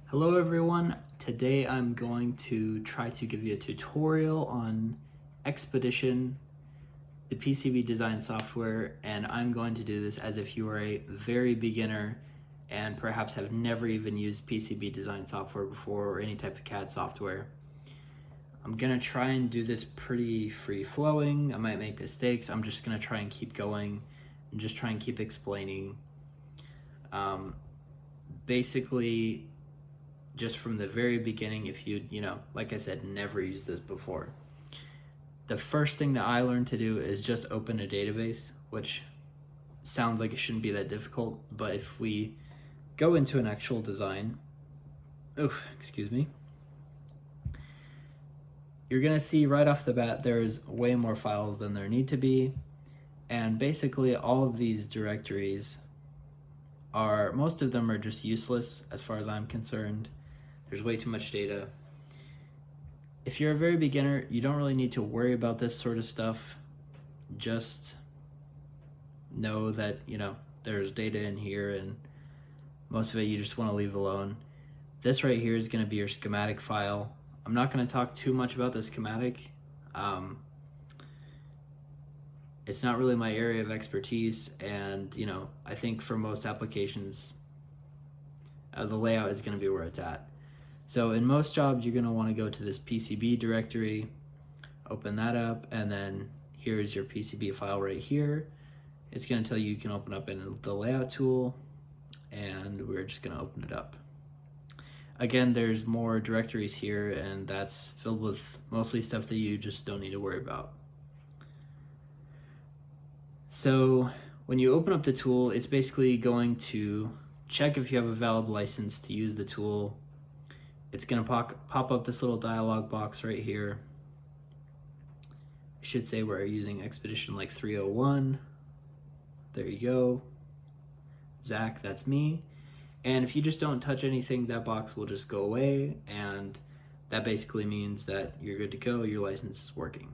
Hello everyone, today I'm going to try to give you a tutorial on Xpedition, the PCB design software, and I'm going to do this as if you are a very beginner and perhaps have never even used PCB design software before or any type of CAD software. I'm gonna try and do this pretty free-flowing. I might make mistakes. I'm just gonna try and keep going and just try and keep explaining. Basically, just from the very beginning, if you like I said, never used this before, the first thing that I learned to do is just open a database, which sounds like it shouldn't be that difficult, but if we go into an actual design, excuse me, you're gonna see right off the bat there's way more files than there need to be, and basically all of these directories most of them are just useless as far as I'm concerned. There's way too much data. If you're a very beginner, you don't really need to worry about this sort of stuff. Just know that, there's data in here and most of it you just want to leave alone. This right here is going to be your schematic file. I'm not going to talk too much about the schematic. It's not really my area of expertise, and I think for most applications, the layout is going to be where it's at. So in most jobs, you're going to want to go to this PCB directory, open that up, and then here's your PCB file right here. It's going to tell you can open up in the layout tool, and we're just going to open it up. Again, there's more directories here, and that's filled with mostly stuff that you just don't need to worry about. So when you open up the tool, it's basically going to check if you have a valid license to use the tool. It's going to pop up this little dialog box right here. I should say we're using Xpedition like 301. There you go. Zach, that's me. And if you just don't touch anything, that box will just go away, and that basically means that you're good to go, your license is working.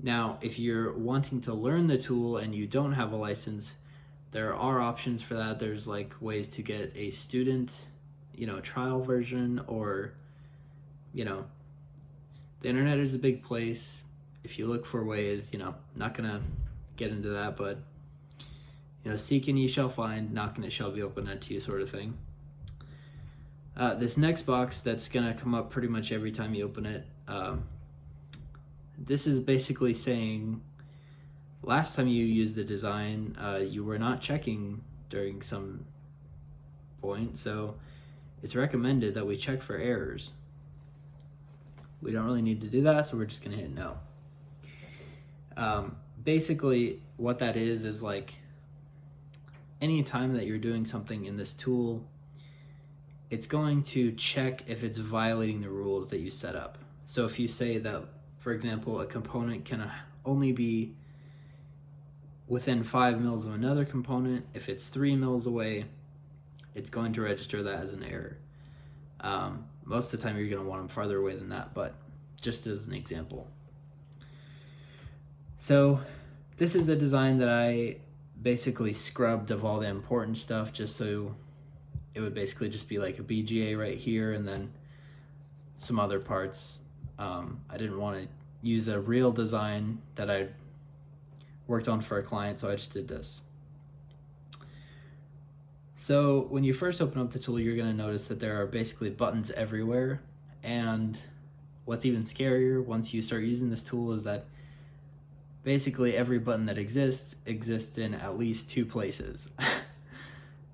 Now, if you're wanting to learn the tool and you don't have a license, there are options for that. There's like ways to get a student, trial version, or, the internet is a big place. If you look for ways, not gonna get into that, but, seek and ye shall find, knock and it shall be opened unto you, sort of thing. This next box that's gonna come up pretty much every time you open it, this is basically saying last time you used the design, you were not checking during some point, so it's recommended that we check for errors. We don't really need to do that, so we're just gonna hit no. Basically what that is like any time that you're doing something in this tool, it's going to check if it's violating the rules that you set up. So if you say that, for example, a component can only be within 5 mils of another component, if it's 3 mils away, it's going to register that as an error. Most of the time you're going to want them farther away than that, but just as an example. So this is a design that I basically scrubbed of all the important stuff, just so it would basically just be like a BGA right here and then some other parts. I didn't want to use a real design that I worked on for a client, so I just did this. So when you first open up the tool, you're going to notice that there are basically buttons everywhere, and what's even scarier once you start using this tool is that basically every button that exists in at least 2 places.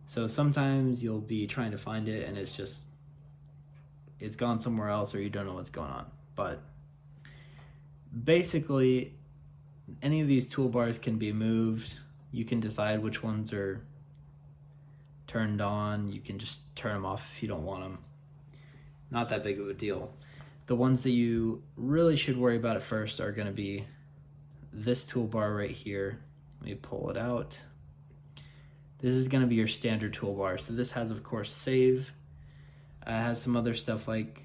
So sometimes you'll be trying to find it and it's gone somewhere else, or you don't know what's going on. But basically any of these toolbars can be moved. You can decide which ones are turned on. You can just turn them off if you don't want them. Not that big of a deal. The ones that you really should worry about at first are going to be this toolbar right here. Let me pull it out. This is going to be your standard toolbar. So this has, of course, save. It has some other stuff like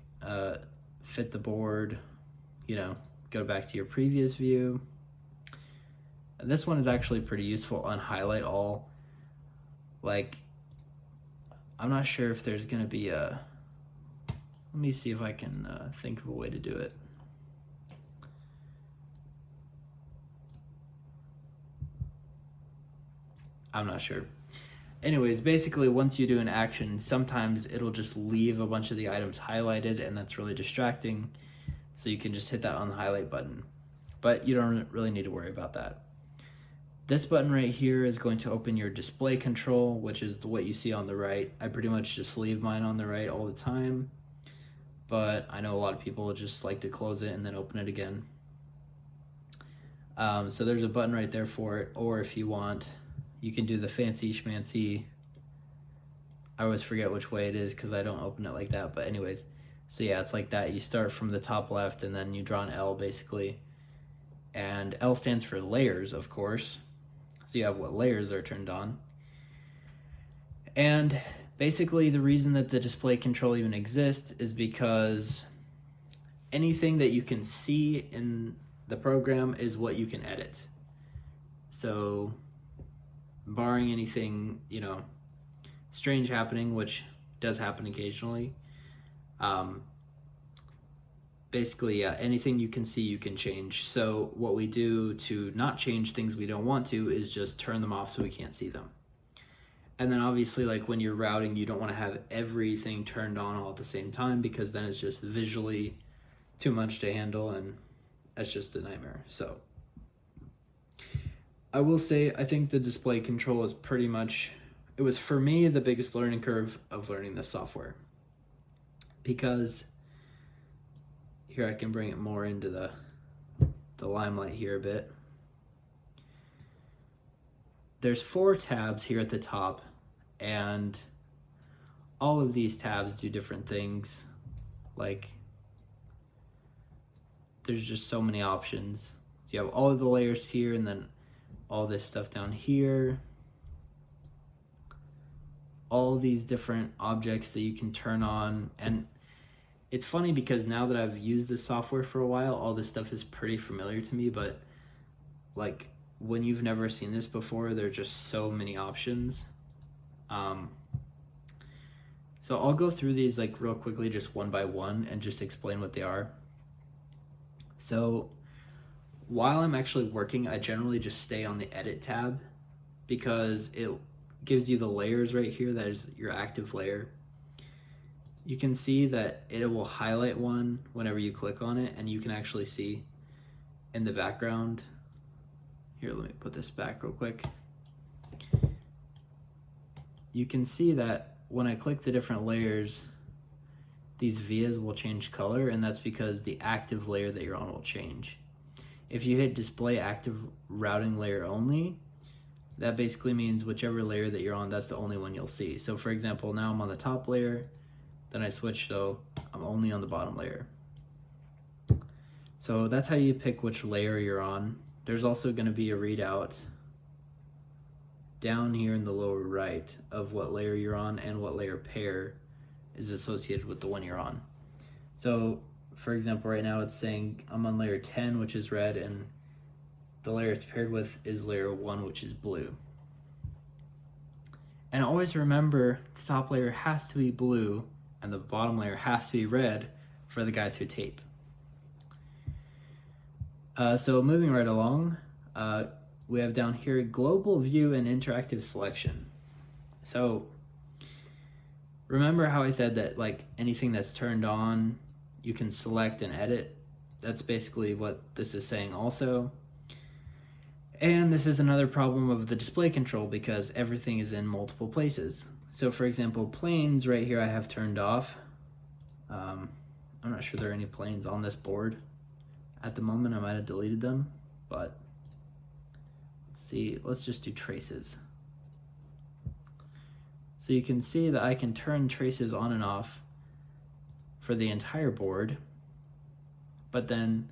fit the board, go back to your previous view. And this one is actually pretty useful on highlight all. Like, I'm not sure if there's gonna be a, let me see if I can think of a way to do it. I'm not sure. Anyways, basically once you do an action, sometimes it'll just leave a bunch of the items highlighted, and that's really distracting. So you can just hit that on the highlight button, but you don't really need to worry about that. This button right here is going to open your display control, which is what you see on the right. I pretty much just leave mine on the right all the time, but I know a lot of people just like to close it and then open it again. So there's a button right there for it, or if you want, you can do the fancy schmancy. I always forget which way it is because I don't open it like that, but anyways, so yeah, it's like that. You start from the top left and then you draw an L basically, and L stands for layers, of course. So you have what layers are turned on. And basically the reason that the display control even exists is because anything that you can see in the program is what you can edit. So barring anything, you know, strange happening, which does happen occasionally, basically, yeah, anything you can see, you can change. So what we do to not change things we don't want to is just turn them off so we can't see them. And then obviously, like when you're routing, you don't want to have everything turned on all at the same time, because then it's just visually too much to handle, and that's just a nightmare. So I will say, I think the display control is pretty much, it was for me the biggest learning curve of learning this software, because here I can bring it more into the limelight here a bit. There's 4 tabs here at the top, and all of these tabs do different things. Like, there's just so many options. So you have all of the layers here, and then all this stuff down here. All these different objects that you can turn on. And it's funny because now that I've used this software for a while, all this stuff is pretty familiar to me, but like when you've never seen this before, there are just so many options. So I'll go through these like real quickly, just one by one, and just explain what they are. So while I'm actually working, I generally just stay on the edit tab because it gives you the layers right here. That is your active layer. You can see that it will highlight one whenever you click on it, and you can actually see in the background. Here, let me put this back real quick. You can see that when I click the different layers, these vias will change color, and that's because the active layer that you're on will change. If you hit display active routing layer only, that basically means whichever layer that you're on, that's the only one you'll see. So for example, now I'm on the top layer, then I switch, so I'm only on the bottom layer. So that's how you pick which layer you're on. There's also going to be a readout down here in the lower right of what layer you're on and what layer pair is associated with the one you're on. So for example, right now it's saying I'm on layer 10, which is red, and the layer it's paired with is layer 1, which is blue. And always remember, the top layer has to be blue and the bottom layer has to be red for the guys who tape. So moving right along, we have down here global view and interactive selection. So remember how I said that like anything that's turned on, you can select and edit? That's basically what this is saying also. And this is another problem of the display control because everything is in multiple places. So for example, planes right here I have turned off. I'm not sure there are any planes on this board at the moment. I might have deleted them, but let's see, let's just do traces. So you can see that I can turn traces on and off for the entire board, but then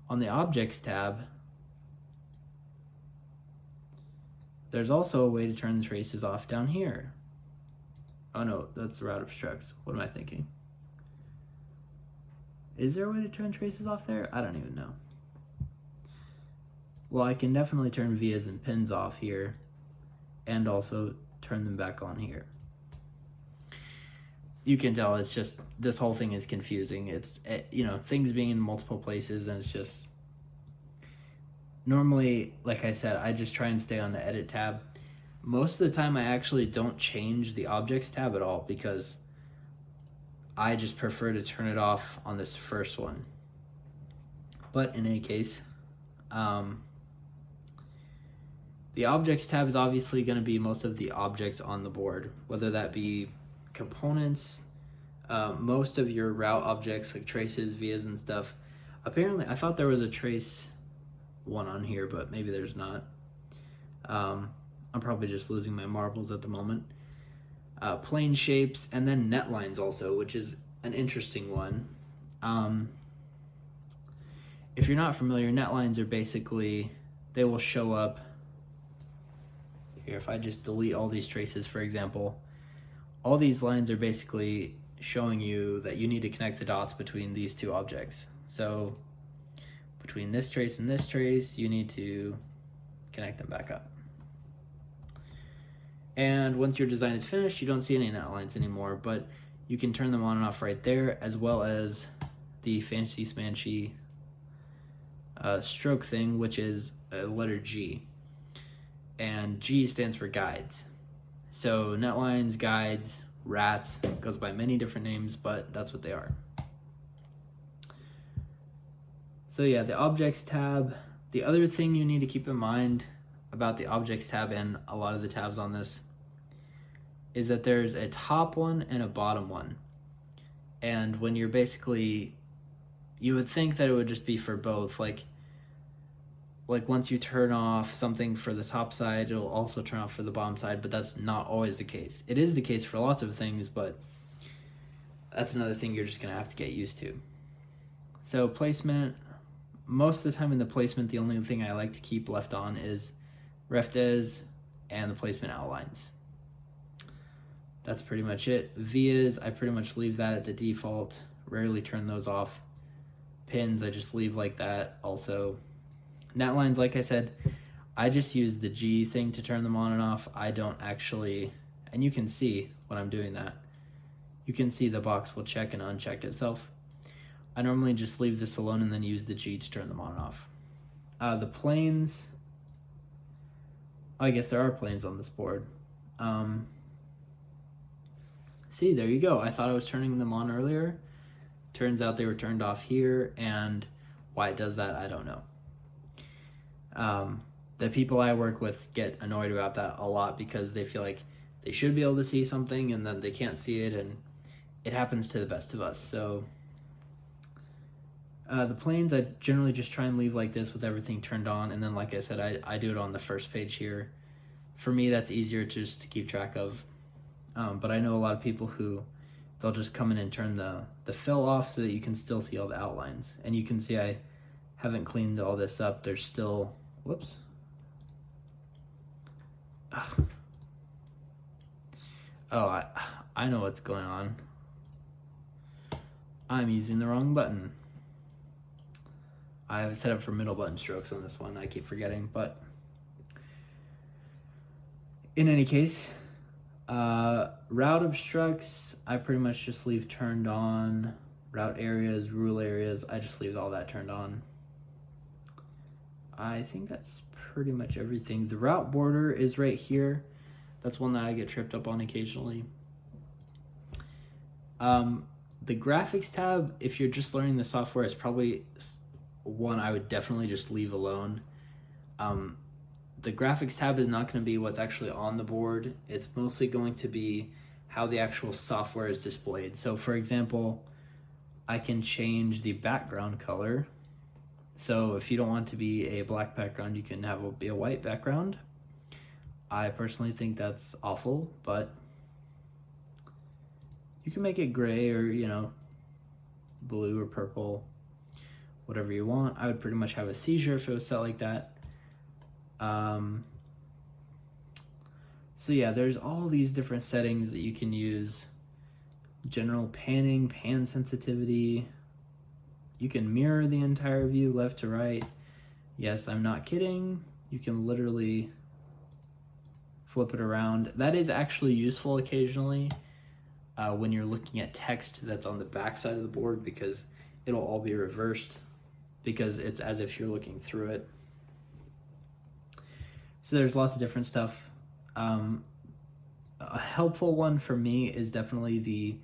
on the objects tab, there's also a way to turn the traces off down here. Oh no, that's the route obstructs. What am I thinking? Is there a way to turn traces off there? I don't even know. Well, I can definitely turn vias and pins off here and also turn them back on here. you can tell it's just, this whole thing is confusing. It's, you know, things being in multiple places, and it's just, normally, like I said, I just try and stay on the edit tab. Most of the time I actually don't change the objects tab at all, because I just prefer to turn it off on this first one. But in any case, the objects tab is obviously going to be most of the objects on the board, whether that be components, most of your route objects like traces, vias, and stuff. Apparently, I thought there was a trace one on here, but maybe there's not. I'm probably just losing my marbles at the moment. Plane shapes, and then net lines also, which is an interesting one. If you're not familiar, net lines are basically, they will show up here. If I just delete all these traces, for example, all these lines are basically showing you that you need to connect the dots between these two objects. So between this trace and this trace, you need to connect them back up. And once your design is finished, you don't see any net lines anymore, but you can turn them on and off right there, as well as the fancy smanchy stroke thing, which is a letter G. And G stands for guides. So net lines, guides, rats, goes by many different names, but that's what they are. So yeah, the objects tab. The other thing you need to keep in mind about the objects tab and a lot of the tabs on this is that there's a top one and a bottom one. And when you're basically, you would think that it would just be for both. Like once you turn off something for the top side, it'll also turn off for the bottom side, but that's not always the case. It is the case for lots of things, but that's another thing you're just gonna have to get used to. So placement, most of the time in the placement, the only thing I like to keep left on is ref des and the placement outlines. That's pretty much it. Vias, I pretty much leave that at the default, rarely turn those off. Pins, I just leave like that also. Net lines, like I said, I just use the G thing to turn them on and off. I don't actually, and you can see when I'm doing that, you can see the box will check and uncheck itself. I normally just leave this alone and then use the G to turn them on and off. The planes, I guess there are planes on this board. See, there you go. I thought I was turning them on earlier. Turns out they were turned off here, and why it does that, I don't know. The people I work with get annoyed about that a lot because they feel like they should be able to see something and then they can't see it, and it happens to the best of us. So the planes, I generally just try and leave like this with everything turned on, and then like I said, I do it on the first page here. For me, that's easier just to keep track of. But I know a lot of people who, they'll just come in and turn the fill off so that you can still see all the outlines. And you can see I haven't cleaned all this up. There's still, whoops. Ugh. Oh, I know what's going on. I'm using the wrong button. I have it set up for middle button strokes on this one. I keep forgetting, but in any case, route obstructs, I pretty much just leave turned on. Route areas, rule areas, I just leave all that turned on. I think that's pretty much everything. The route border is right here. That's one that I get tripped up on occasionally. The graphics tab, if you're just learning the software, is probably one I would definitely just leave alone. The graphics tab is not going to be what's actually on the board. It's mostly going to be how the actual software is displayed. So for example, I can change the background color. So if you don't want it to be a black background, you can have it be a white background. I personally think that's awful, but you can make it gray or, you know, blue or purple, whatever you want. I would pretty much have a seizure if it was set like that. So yeah, there's all these different settings that you can use. General panning, pan sensitivity. You can mirror the entire view left to right. Yes, I'm not kidding. You can literally flip it around. That is actually useful occasionally. when you're looking at text that's on the back side of the board, because it'll all be reversed because it's as if you're looking through it. So there's lots of different stuff. A helpful one for me is definitely the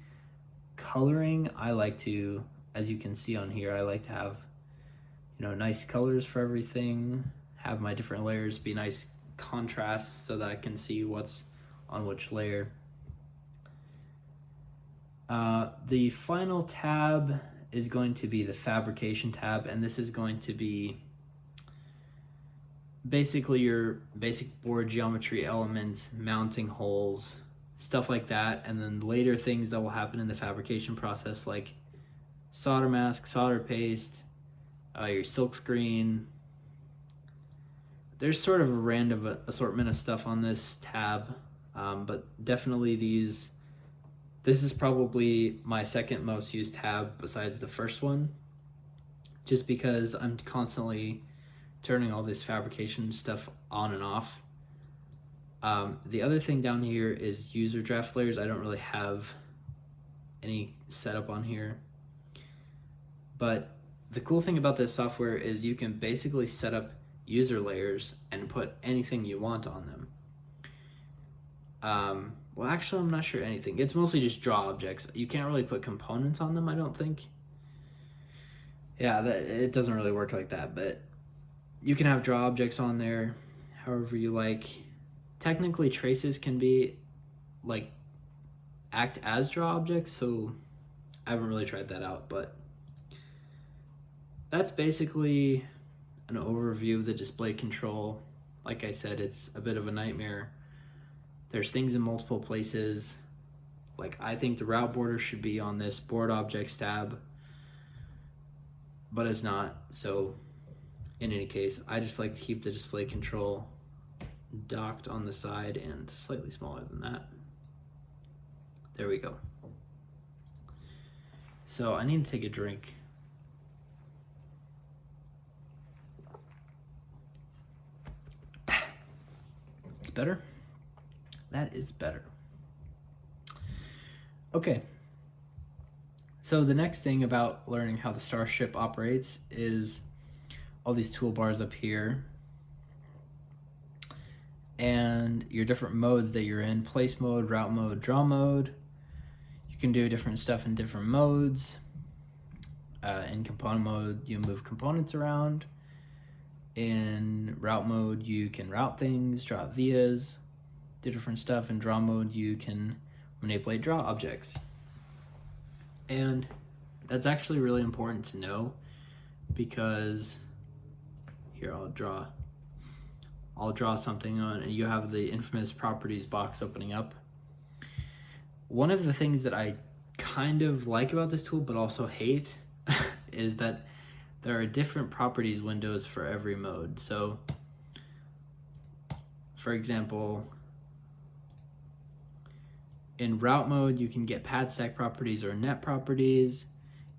coloring. I like to, as you can see on here, I like to have, nice colors for everything, have my different layers be nice contrasts so that I can see what's on which layer. The final tab is going to be the fabrication tab, and this is going to be basically your basic board geometry elements, mounting holes, stuff like that, and then later things that will happen in the fabrication process, like solder mask, solder paste, your silk screen. There's sort of a random assortment of stuff on this tab, but definitely this is probably my second most used tab besides the first one, just because I'm constantly turning all this fabrication stuff on and off. The other thing down here is user draft layers. I don't really have any setup on here, but the cool thing about this software is you can basically set up user layers and put anything you want on them. Well, actually, I'm not sure anything. It's mostly just draw objects. You can't really put components on them, I don't think. Yeah, it doesn't really work like that, but you can have draw objects on there however you like. Technically, traces can be act as draw objects, so I haven't really tried that out, but that's basically an overview of the display control. Like I said, it's a bit of a nightmare. There's things in multiple places. I think the route border should be on this board objects tab, but it's not. So in any case, I just like to keep the display control docked on the side and slightly smaller than that. There we go. So I need to take a drink. It's better? That is better. Okay. So the next thing about learning how the Starship operates is all these toolbars up here and your different modes that you're in: place mode, route mode, draw mode. You can do different stuff in different modes. In component mode, you move components around. In route mode, you can route things, draw vias, do different stuff. In draw mode, you can manipulate draw objects. And that's actually really important to know, because here I'll draw something on, and you have the infamous properties box opening up. One of the things that I kind of like about this tool but also hate is that there are different properties windows for every mode. So for example, in route mode, you can get pad stack properties or net properties.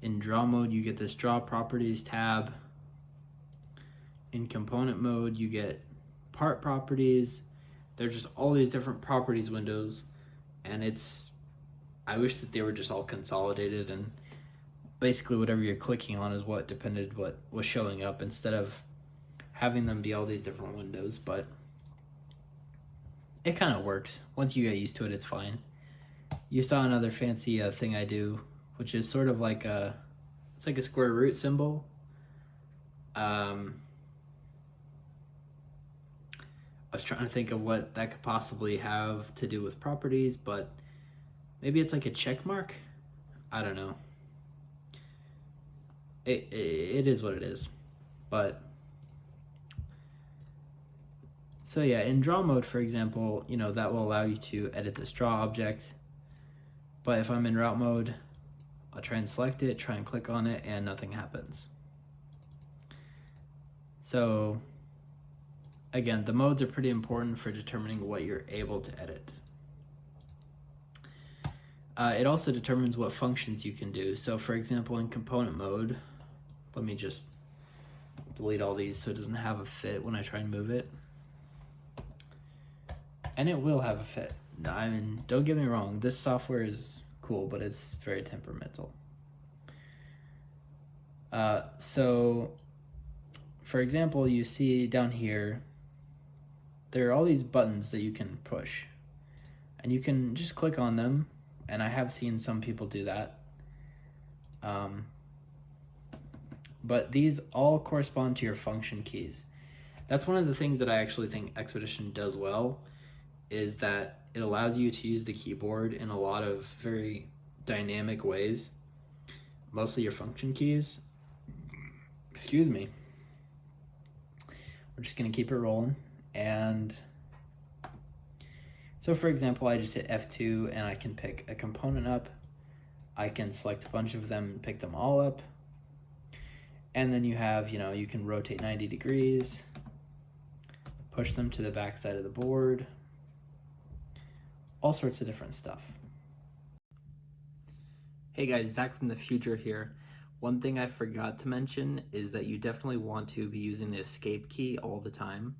In draw mode, you get this draw properties tab. In component mode, you get part properties. There's just all these different properties windows, and I wish that they were just all consolidated, and basically whatever you're clicking on is what was showing up, instead of having them be all these different windows. But it kind of works. Once you get used to it, it's fine. You saw another fancy thing I do, which is sort of it's like a square root symbol. I was trying to think of what that could possibly have to do with properties, but maybe it's like a check mark? I don't know. It is what it is. But so yeah, in draw mode, for example, that will allow you to edit this draw object. But if I'm in route mode, I'll try and select it, try and click on it, and nothing happens. So again, the modes are pretty important for determining what you're able to edit. It also determines what functions you can do. So for example, in component mode, let me just delete all these so it doesn't have a fit when I try and move it. And it will have a fit. I mean, don't get me wrong, this software is cool, but it's very temperamental. So for example, you see down here, there are all these buttons that you can push, and you can just click on them, and I have seen some people do that. But these all correspond to your function keys. That's one of the things that I actually think Xpedition does well, is that it allows you to use the keyboard in a lot of very dynamic ways. Mostly your function keys. Excuse me. We're just gonna keep it rolling. And so for example, I just hit F2 and I can pick a component up. I can select a bunch of them and pick them all up. And then you have, you can rotate 90 degrees, push them to the back side of the board, all sorts of different stuff. Hey guys, Zach from the future here. One thing I forgot to mention is that you definitely want to be using the escape key all the time.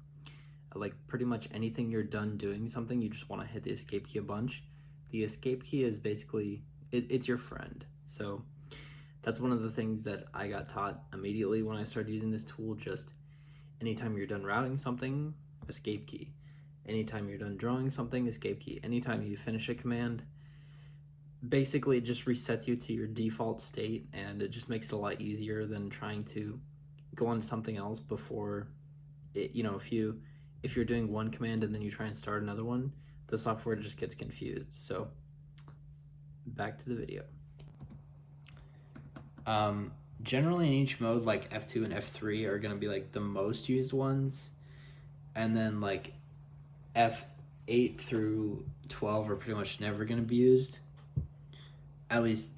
Like pretty much anything you're done doing something, you just want to hit the escape key a bunch. The escape key is basically, it's your friend. So that's one of the things that I got taught immediately when I started using this tool. Just anytime you're done routing something, escape key. Anytime you're done drawing something, escape key. Anytime you finish a command, basically it just resets you to your default state, and it just makes it a lot easier than trying to go on something else before it. If you're doing one command and then you try and start another one, the software just gets confused. So back to the video. Generally in each mode, like F2 and F3 are going to be like the most used ones, and then like F8 through 12 are pretty much never going to be used. At least,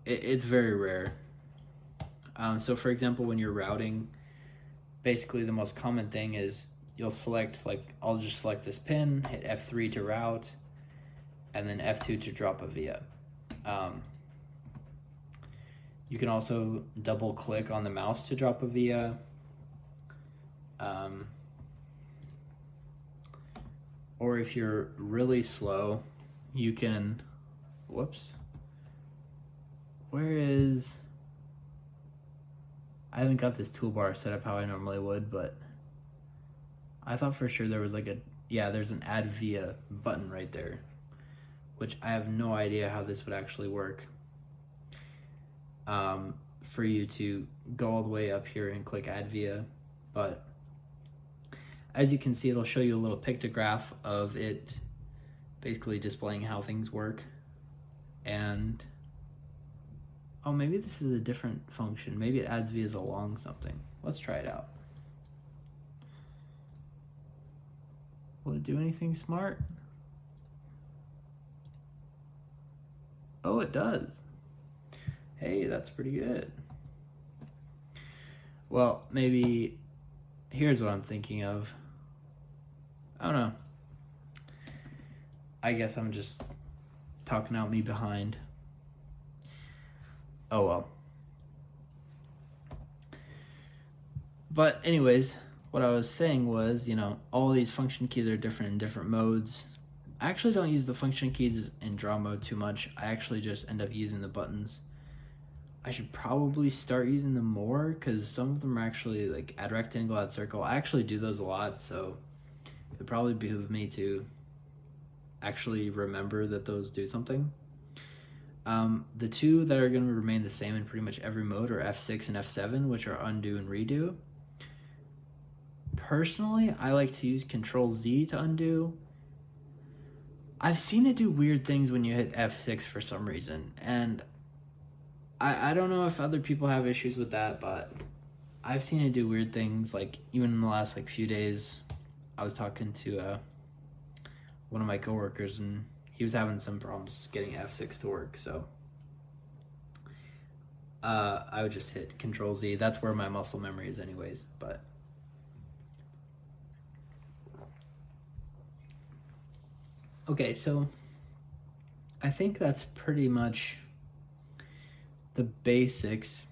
it's very rare. So for example, when you're routing, basically the most common thing is you'll select, like, I'll just select this pin, hit F3 to route, and then F2 to drop a via. You can also double click on the mouse to drop a via. Or if you're really slow, you can, I haven't got this toolbar set up how I normally would, but I thought for sure there was there's an add via button right there, which I have no idea how this would actually work. For you to go all the way up here and click add via, but as you can see, it'll show you a little pictograph of it basically displaying how things work. And oh, maybe this is a different function. Maybe it adds vias along something. Let's try it out. Will it do anything smart? Oh, it does. Hey, that's pretty good. Well, maybe here's what I'm thinking of. I don't know. I guess I'm just talking out me behind. Oh well. But anyways, what I was saying was, all these function keys are different in different modes. I actually don't use the function keys in draw mode too much. I actually just end up using the buttons. I should probably start using them more, because some of them are actually like add rectangle, add circle. I actually do those a lot, so it'd probably behoove me to actually remember that those do something. The two that are going to remain the same in pretty much every mode are F6 and F7, which are undo and redo. Personally, I like to use Control Z to undo. I've seen it do weird things when you hit F6 for some reason, and I don't know if other people have issues with that, but I've seen it do weird things. Like even in the last few days, I was talking to one of my coworkers, and he was having some problems getting F6 to work. So I would just hit Control Z. That's where my muscle memory is anyways. But okay, so I think that's pretty much the basics.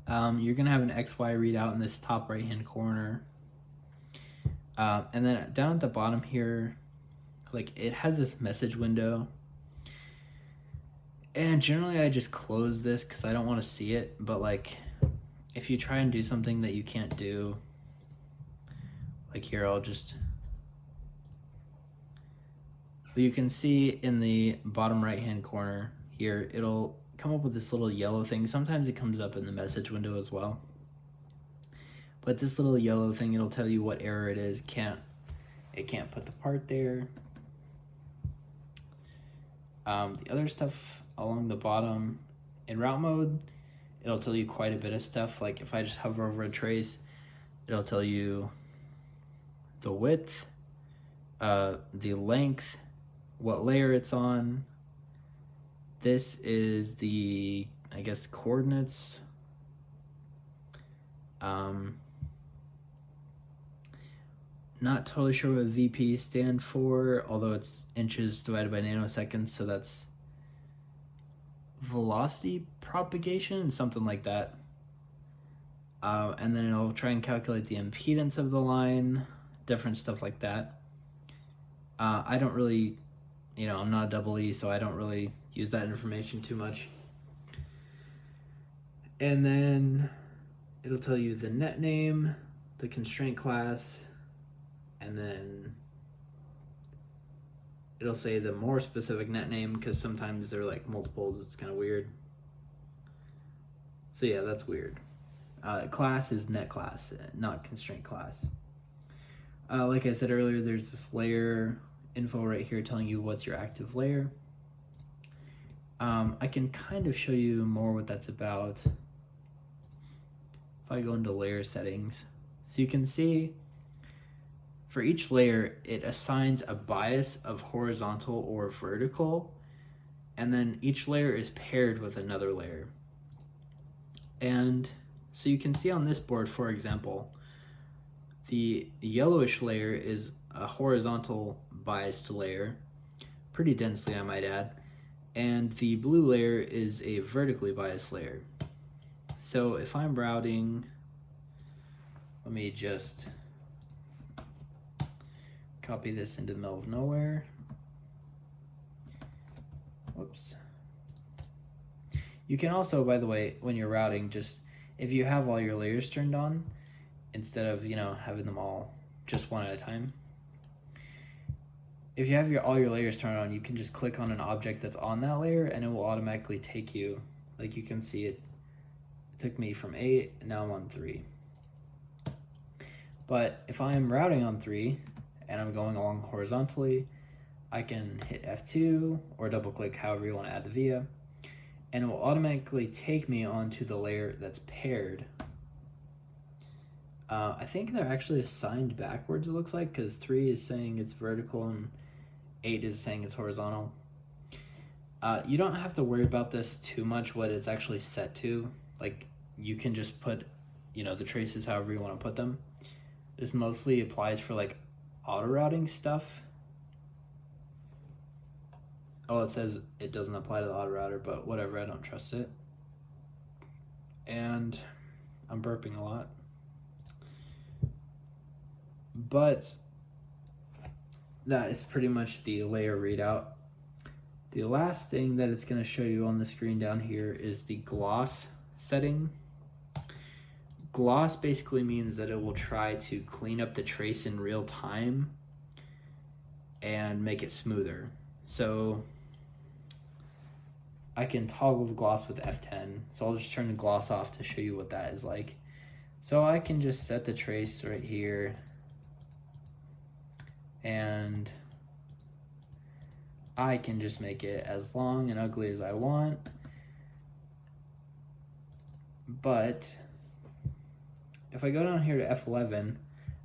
You're gonna have an XY readout in this top right hand corner, and then down at the bottom here, it has this message window. And generally I just close this because I don't want to see it, but like if you try and do something that you can't do, like here I'll just, you can see in the bottom right hand corner here, it'll come up with this little yellow thing. Sometimes it comes up in the message window as well. But this little yellow thing, it'll tell you what error it is. It can't put the part there. The other stuff along the bottom, in route mode, it'll tell you quite a bit of stuff. Like if I just hover over a trace, it'll tell you the width, the length, what layer it's on. This is the, I guess, coordinates. Not totally sure what VP stand for, although it's inches divided by nanoseconds, so that's velocity propagation, something like that. And then it'll try and calculate the impedance of the line, different stuff like that. I don't really, I'm not a double E, so I don't really use that information too much. And then it'll tell you the net name, the constraint class, and then it'll say the more specific net name because sometimes they're like multiples. It's kind of weird. So yeah, that's weird. Class is net class, not constraint class. Like I said earlier, there's this layer info right here telling you what's your active layer. I can kind of show you more what that's about if I go into layer settings. So you can see for each layer, it assigns a bias of horizontal or vertical, and then each layer is paired with another layer. And so you can see on this board, for example, the yellowish layer is a horizontal biased layer, pretty densely I might add, and the blue layer is a vertically biased layer. So if I'm routing, let me just copy this into the middle of nowhere. Whoops. You can also, by the way, when you're routing, just if you have all your layers turned on, instead of having them all just one at a time, if you have all your layers turned on, you can just click on an object that's on that layer and it will automatically take you, like you can see it took me from 8 and now I'm on 3. But if I'm routing on 3 and I'm going along horizontally, I can hit F2 or double click however you want to add the via, and it will automatically take me onto the layer that's paired. I think they're actually assigned backwards, it looks like, because 3 is saying it's vertical and 8 is saying it's horizontal. You don't have to worry about this too much, what it's actually set to. Like, you can just put, the traces however you want to put them. This mostly applies for like auto routing stuff. Oh, it says it doesn't apply to the auto router, but whatever, I don't trust it. And I'm burping a lot. But that is pretty much the layer readout. The last thing that it's going to show you on the screen down here is the gloss setting. Gloss basically means that it will try to clean up the trace in real time and make it smoother. So I can toggle the gloss with F10. So I'll just turn the gloss off to show you what that is like. So I can just set the trace right here and I can just make it as long and ugly as I want. But if I go down here to F11,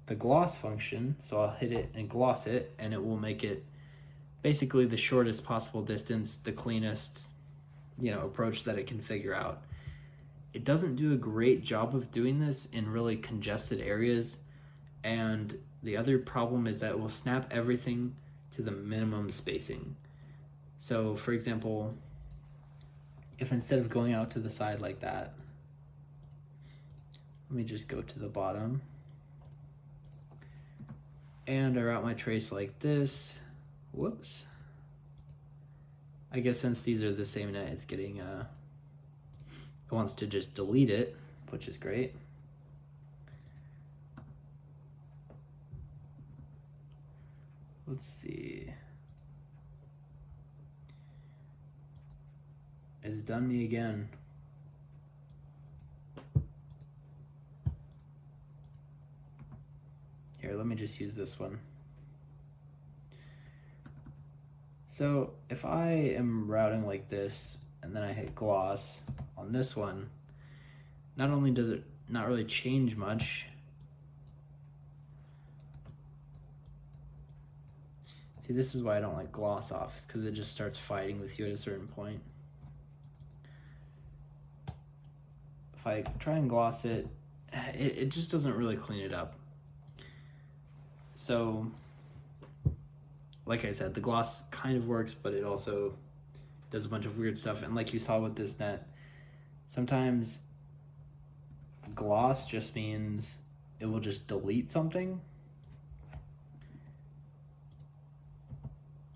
the gloss function, so I'll hit it and gloss it, and it will make it basically the shortest possible distance, the cleanest, approach that it can figure out. It doesn't do a great job of doing this in really congested areas, and the other problem is that it will snap everything to the minimum spacing. So for example, if instead of going out to the side like that, let me just go to the bottom and I route my trace like this. Whoops. I guess since these are the same net, it's getting, it wants to just delete it, which is great. Let's see. It's done me again. Here, let me just use this one. So if I am routing like this and then I hit gloss on this one, not only does it not really change much, see, this is why I don't like gloss offs, because it just starts fighting with you at a certain point. If I try and gloss it, it just doesn't really clean it up. So, like I said, the gloss kind of works, but it also does a bunch of weird stuff. And like you saw with this net, sometimes gloss just means it will just delete something.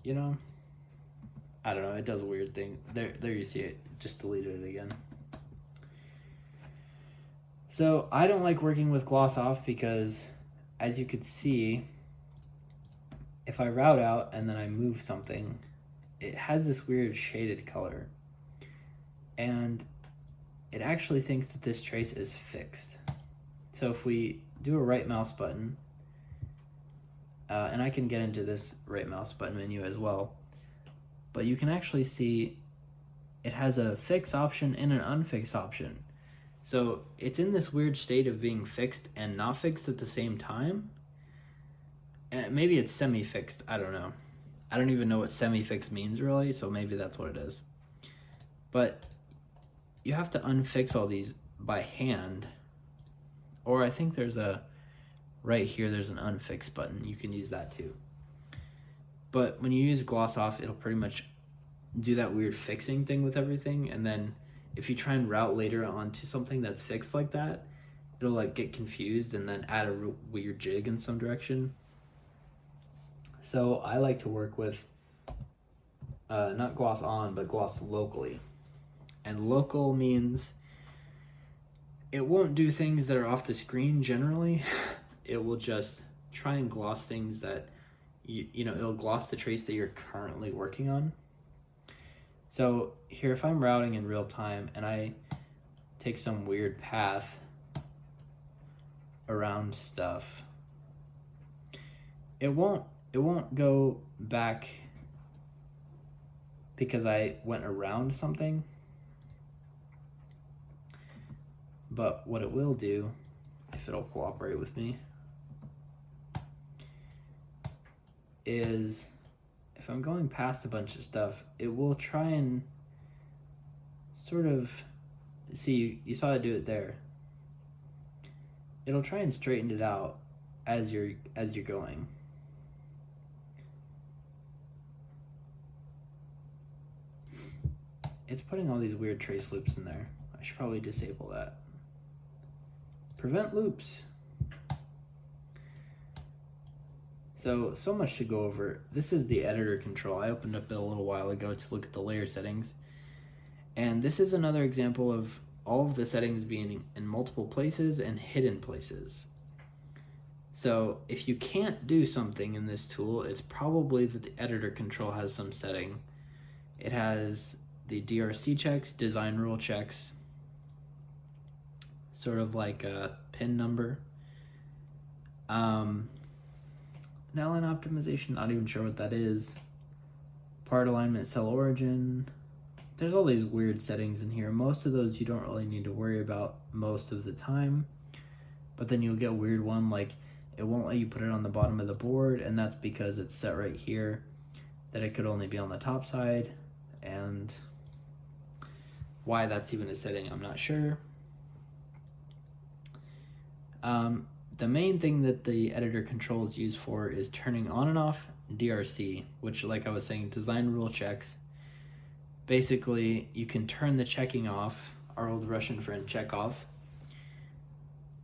You know? I don't know, it does a weird thing. There you see it, just deleted it again. So I don't like working with gloss off because, as you could see, if I route out and then I move something, it has this weird shaded color. And it actually thinks that this trace is fixed. So if we do a right mouse button, and I can get into this right mouse button menu as well, but you can actually see it has a fix option and an unfix option. So it's in this weird state of being fixed and not fixed at the same time. Maybe it's semi-fixed, I don't know. I don't even know what semi-fixed means really, so maybe that's what it is. But you have to unfix all these by hand, or I think there's a, right here there's an unfix button, you can use that too. But when you use gloss off, it'll pretty much do that weird fixing thing with everything, and then if you try and route later onto something that's fixed like that, it'll like get confused and then add a weird jig in some direction. So I like to work with not gloss on, but gloss locally. And local means it won't do things that are off the screen generally. It will just try and gloss things that, you know, it'll gloss the trace that you're currently working on. So here, if I'm routing in real time and I take some weird path around stuff, it won't go back because I went around something. But what it will do, if it'll cooperate with me, is if I'm going past a bunch of stuff, it will try and sort of, see, you saw it do it there. It'll try and straighten it out as you're going. It's putting all these weird trace loops in there. I should probably disable that. Prevent loops. So much to go over. This is the editor control. I opened up it a little while ago to look at the layer settings. And this is another example of all of the settings being in multiple places and hidden places. So if you can't do something in this tool, it's probably that the editor control has some setting. It has the DRC checks, design rule checks, sort of like a pin number. Now line optimization, not even sure what that is. Part alignment, cell origin. There's all these weird settings in here. Most of those you don't really need to worry about most of the time. But then you'll get a weird one like it won't let you put it on the bottom of the board, and that's because it's set right here that it could only be on the top side. And why that's even a setting, I'm not sure. The main thing that the editor control is used for is turning on and off DRC, which, like I was saying, design rule checks. Basically, you can turn the checking off, our old Russian friend check off,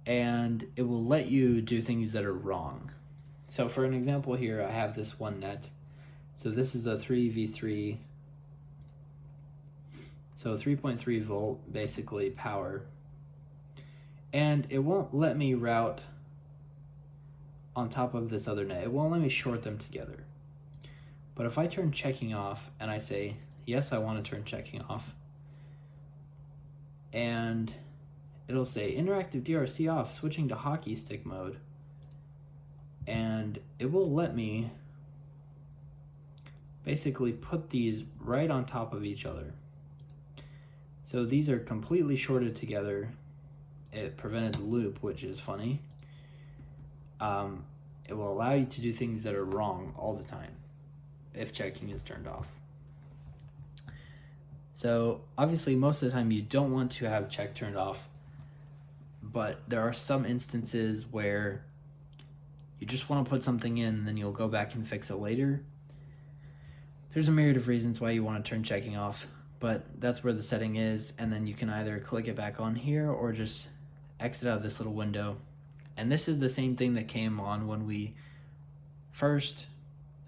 and it will let you do things that are wrong. So for an example here, I have this one net. So this is a 3v3 So 3.3 volt basically power. And it won't let me route on top of this other net. It won't let me short them together. But if I turn checking off and I say, yes, I want to turn checking off, and it'll say interactive DRC off, switching to hockey stick mode, and it will let me basically put these right on top of each other. So these are completely shorted together. It prevented the loop, which is funny. It will allow you to do things that are wrong all the time if checking is turned off. So obviously most of the time you don't want to have check turned off, but there are some instances where you just want to put something in and then you'll go back and fix it later. There's a myriad of reasons why you want to turn checking off, but that's where the setting is, and then you can either click it back on here or just exit out of this little window. And this is the same thing that came on when we first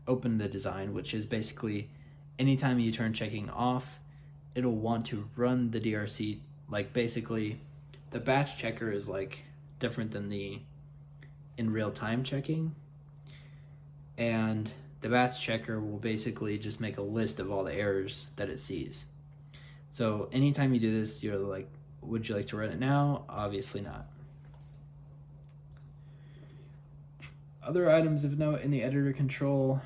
opened the design, which is basically anytime you turn checking off, it'll want to run the DRC. Like basically the batch checker is like different than the in real time checking, and the batch checker will basically just make a list of all the errors that it sees. So anytime you do this, you're like, would you like to run it now? Obviously not. Other items of note in the editor control,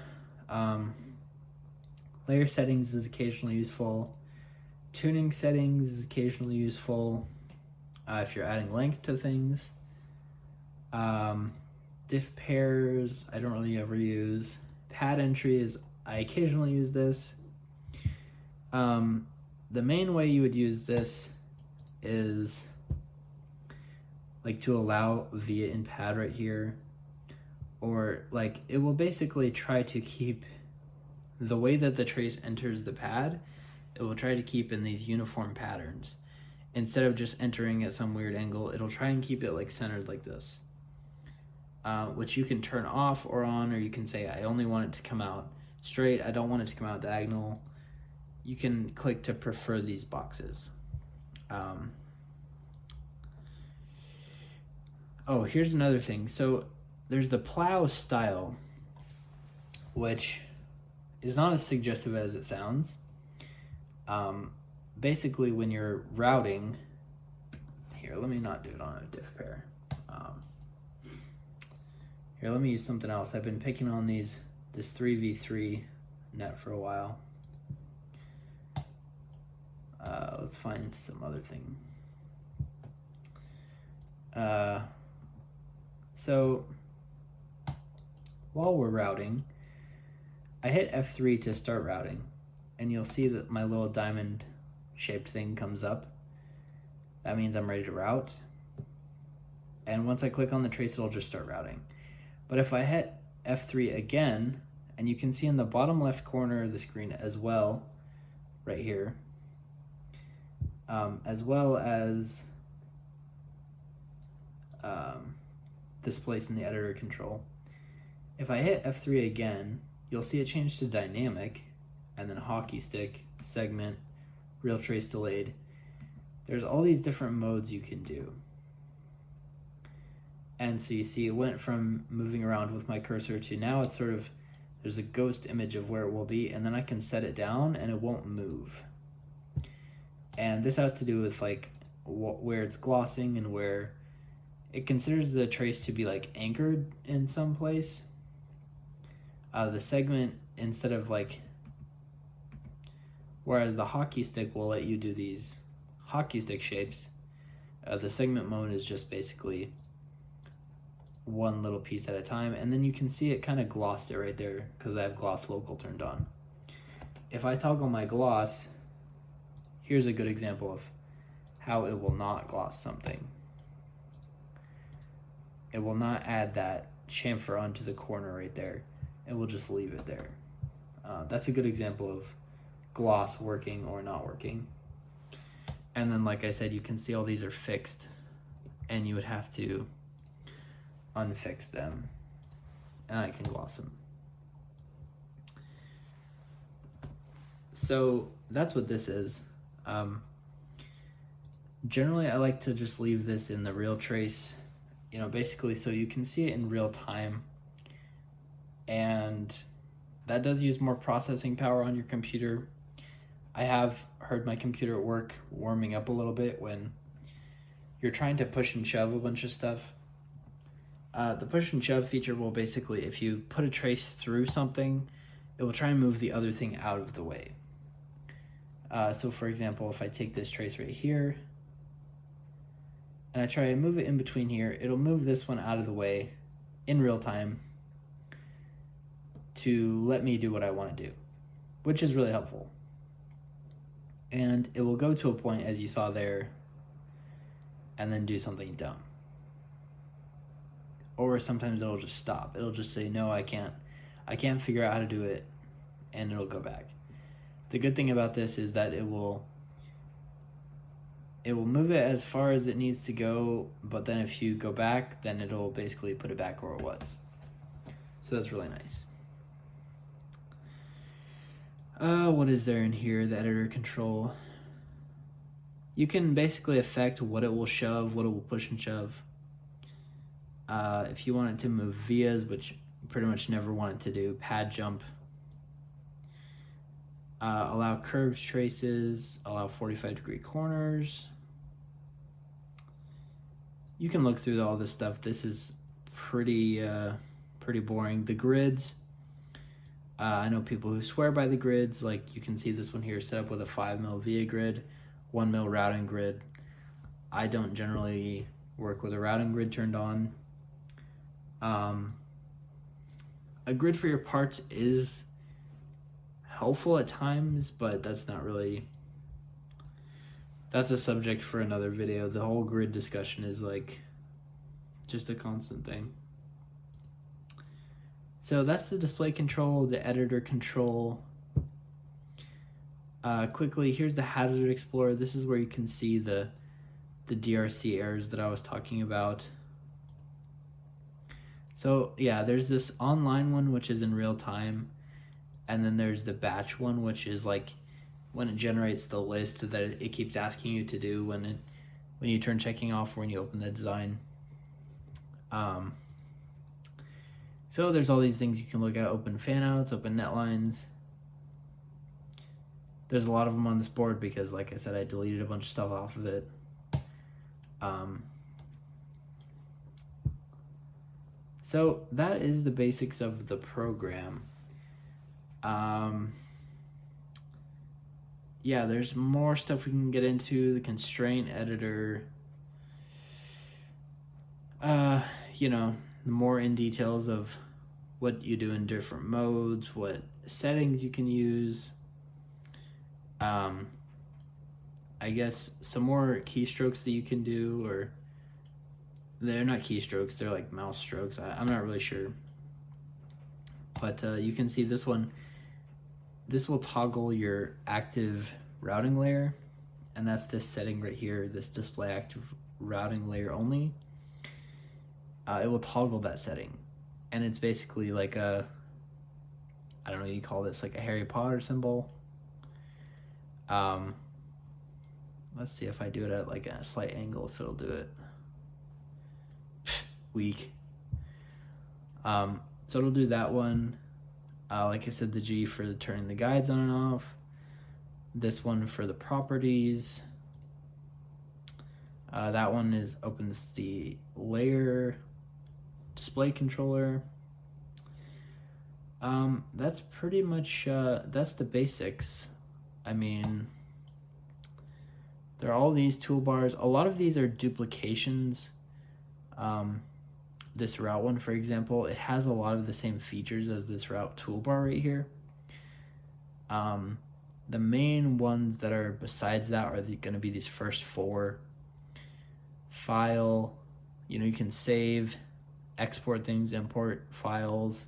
layer settings is occasionally useful. Tuning settings is occasionally useful if you're adding length to things. Diff pairs, I don't really ever use. Pad entries, I occasionally use this. The main way you would use this is like to allow via in pad right here, or like it will basically try to keep the way that the trace enters the pad. It will try to keep in these uniform patterns. Instead of just entering at some weird angle, it'll try and keep it like centered like this, which you can turn off or on, or you can say I only want it to come out straight, I don't want it to come out diagonal. You can click to prefer these boxes. Oh, here's another thing. So there's the plow style, which is not as suggestive as it sounds. Basically when you're routing, here, let me not do it on a diff pair. Here, let me use something else. I've been picking on this 3v3 net for a while. Let's find some other thing. So while we're routing, I hit F3 to start routing, and you'll see that my little diamond shaped thing comes up. That means I'm ready to route. And once I click on the trace, it'll just start routing. But if I hit F3 again, and you can see in the bottom left corner of the screen as well, right here, as well as this place in the editor control, if I hit F3 again, you'll see it change to dynamic, and then hockey stick, segment, real trace delayed. There's all these different modes you can do. And so you see it went from moving around with my cursor to now it's sort of, there's a ghost image of where it will be, and then I can set it down and it won't move. And this has to do with like where it's glossing and where it considers the trace to be like anchored in some place. The segment, instead of like, whereas the hockey stick will let you do these hockey stick shapes, the segment mode is just basically one little piece at a time. And then you can see it kind of glossed it right there because I have gloss local turned on. If I toggle my gloss, here's a good example of how it will not gloss something. It will not add that chamfer onto the corner right there. It will just leave it there. That's a good example of gloss working or not working. And then, like I said, you can see all these are fixed, and you would have to unfix them, and I can gloss them. So that's what this is. Generally, I like to just leave this in the real trace, basically so you can see it in real time. And that does use more processing power on your computer. I have heard my computer at work warming up a little bit when you're trying to push and shove a bunch of stuff. The push and shove feature will basically, if you put a trace through something, it will try and move the other thing out of the way. So for example, if I take this trace right here, and I try and move it in between here, it'll move this one out of the way in real time to let me do what I want to do, which is really helpful. And it will go to a point, as you saw there, and then do something dumb. Or sometimes it'll just stop. It'll just say, no, I can't figure out how to do it, and it'll go back. The good thing about this is that it will move it as far as it needs to go, but then if you go back, then it'll basically put it back where it was. So that's really nice. What is there in here? The editor control. You can basically affect what it will shove, what it will push and shove. If you want it to move vias, which you pretty much never want it to do, pad jump. Allow curves traces, allow 45-degree corners. You can look through all this stuff. This is pretty boring. The grids, I know people who swear by the grids. Like you can see this one here set up with a 5mm via grid, 1mm routing grid. I don't generally work with a routing grid turned on. A grid for your parts is helpful at times, but that's a subject for another video. The whole grid discussion is like just a constant thing. So that's the display control, the editor control. Quickly, here's the hazard explorer. This is where you can see the DRC errors that I was talking about. So yeah, there's this online one, which is in real time. And then there's the batch one, which is like when it generates the list that it keeps asking you to do when you turn checking off or when you open the design. So there's all these things you can look at: open fanouts, open netlines. There's a lot of them on this board because, like I said, I deleted a bunch of stuff off of it. So that is the basics of the program. Yeah, there's more stuff we can get into. The constraint editor, the more in details of what you do in different modes, what settings you can use. I guess some more keystrokes that you can do, or they're not keystrokes, they're like mouse strokes. I'm not really sure. But you can see this one. This will toggle your active routing layer, and that's this setting right here, this display active routing layer only. It will toggle that setting, and it's basically like a, I don't know, you call this like a Harry Potter symbol. Let's see if I do it at like a slight angle, if it'll do it. Weak. So it'll do that one. Like I said, the G for turning the guides on and off. This one for the properties. That one opens the layer display controller. That's pretty much, that's the basics. I mean, there are all these toolbars. A lot of these are duplications. This route one, for example, it has a lot of the same features as this route toolbar right here. The main ones that are besides that are going to be these first four. File, you can save, export things, import files.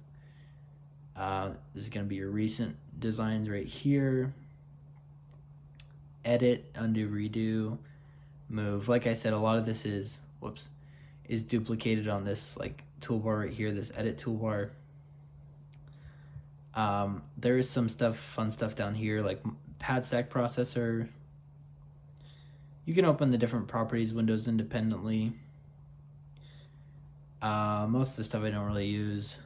This is going to be your recent designs right here. Edit, undo, redo, move. Like I said, a lot of this is duplicated on this like toolbar right here, this edit toolbar. There is some fun stuff down here like pad stack processor, You can open the different properties windows independently. Most of the stuff I don't really use.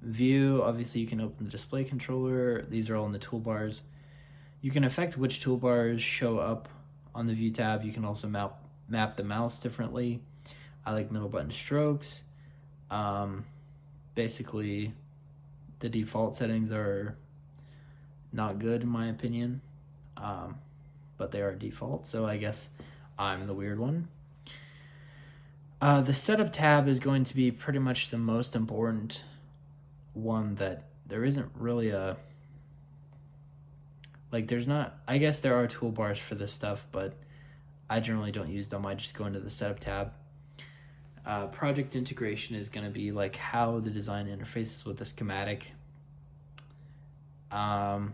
View, obviously you can open the display controller. These are all in the toolbars. You can affect which toolbars show up on the view tab. You can also map the mouse differently. I like middle button strokes. Basically, the default settings are not good in my opinion, but they are default, so I guess I'm the weird one. The setup tab is going to be pretty much the most important one. That there isn't really a, like, there's not, I guess there are toolbars for this stuff, but I generally don't use them. I just go into the setup tab. Project integration is going to be like how the design interfaces with the schematic. I'm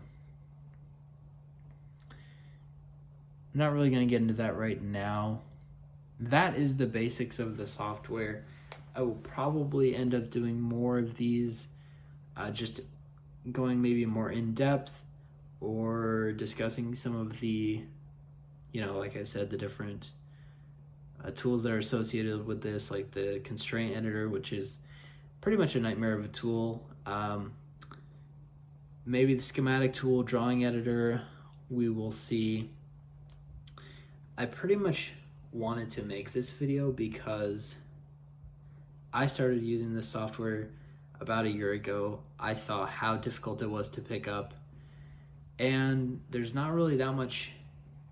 not really going to get into that right now. That is the basics of the software. I will probably end up doing more of these, just going maybe more in depth, or discussing some of the, like I said, the different tools that are associated with this, like the constraint editor, which is pretty much a nightmare of a tool. Maybe the schematic tool, drawing editor, we will see. I pretty much wanted to make this video because I started using this software about a year ago. I saw how difficult it was to pick up, and there's not really that much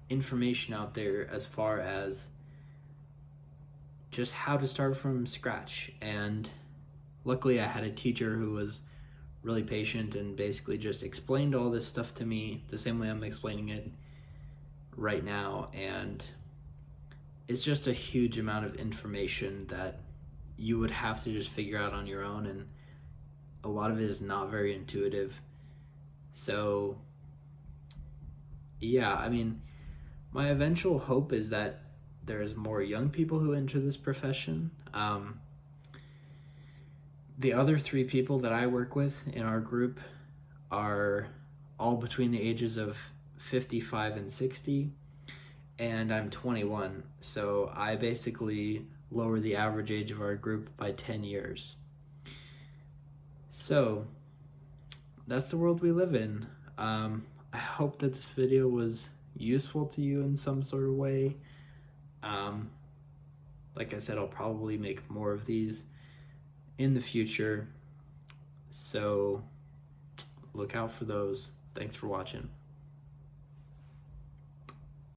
information out there as far as just how to start from scratch. And luckily I had a teacher who was really patient and basically just explained all this stuff to me the same way I'm explaining it right now. And it's just a huge amount of information that you would have to just figure out on your own, and a lot of it is not very intuitive. So yeah, I mean, my eventual hope is that there's more young people who enter this profession. The other 3 people that I work with in our group are all between the ages of 55 and 60, and I'm 21, so I basically lower the average age of our group by 10 years. So that's the world we live in. I hope that this video was useful to you in some sort of way. Like I said, I'll probably make more of these in the future, so look out for those. Thanks for watching.